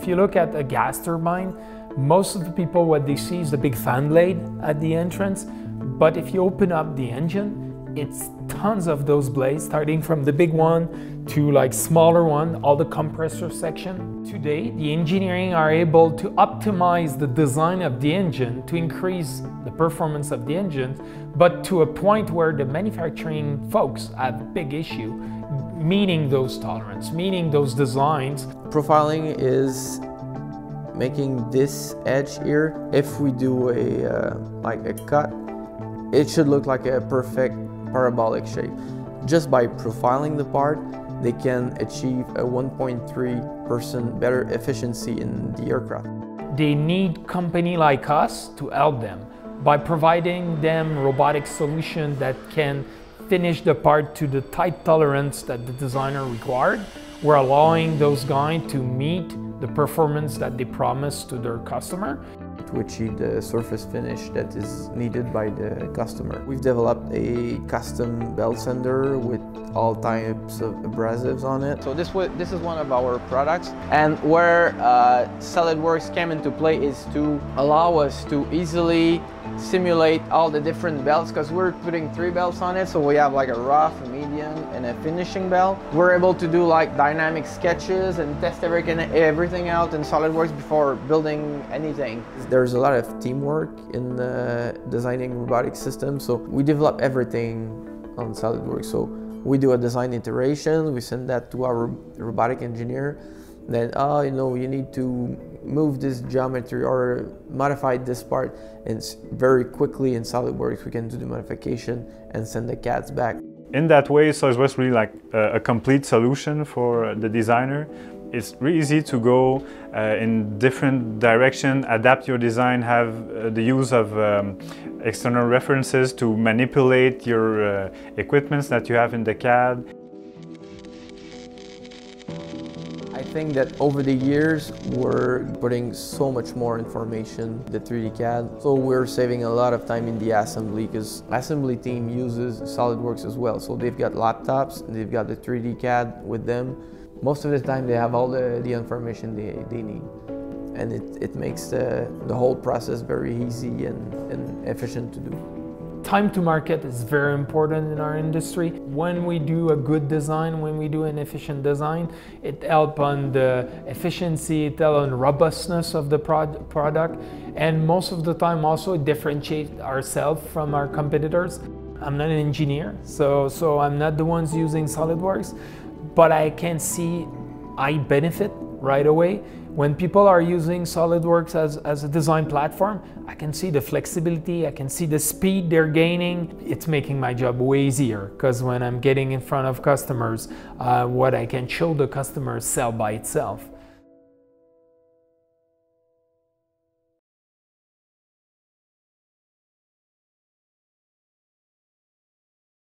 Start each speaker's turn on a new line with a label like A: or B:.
A: If you look at a gas turbine, most of the people, what they see is the big fan blade at the entrance. But if you open up the engine, it's tons of those blades, starting from the big one to like smaller one, all the compressor section. Today, the engineering are able to optimize the design of the engine to increase the performance of the engine, but to a point where the manufacturing folks have a big issue meeting those tolerances, meeting those designs.
B: Profiling is making this edge here, if we do a cut, it should look like a perfect parabolic shape. Just by profiling the part, they can achieve a 1.3% better efficiency in the aircraft.
A: They need company like us to help them by providing them robotic solution that can finish the part to the tight tolerance that the designer required. We're allowing those guys to meet the performance that they promise to their customer,
B: to achieve the surface finish that is needed by the customer. We've developed a custom belt sander with all types of abrasives on it. So this is one of our products, and where SolidWorks came into play is to allow us to easily simulate all the different belts, because we're putting 3 belts on it. So we have like a rough, a medium, and a finishing belt. We're able to do like dynamic sketches and test everything out in SolidWorks before building anything. There's a lot of teamwork in designing robotic systems. So we develop everything on SolidWorks. So we do a design iteration, we send that to our robotic engineer. Then, you know, you need to move this geometry or modify this part, and very quickly in SolidWorks we can do the modification and send the CADs back.
C: In that way, SolidWorks really like a complete solution for the designer. It's really easy to go in different direction, adapt your design, have the use of external references to manipulate your equipments that you have in the CAD.
B: I think that over the years we're putting so much more information in the 3D CAD, so we're saving a lot of time in the assembly, because assembly team uses SolidWorks as well. So they've got laptops, they've got the 3D CAD with them. Most of the time they have all the information they need, and it makes the whole process very easy and efficient to do.
A: Time to market is very important in our industry. When we do a good design, when we do an efficient design, it helps on the efficiency, it helps on the robustness of the product, and most of the time also differentiate ourselves from our competitors. I'm not an engineer, so I'm not the ones using SolidWorks, but I can see I benefit right away. When people are using SolidWorks as a design platform, I can see the flexibility, I can see the speed they're gaining. It's making my job way easier, because when I'm getting in front of customers, what I can show the customers sell by itself.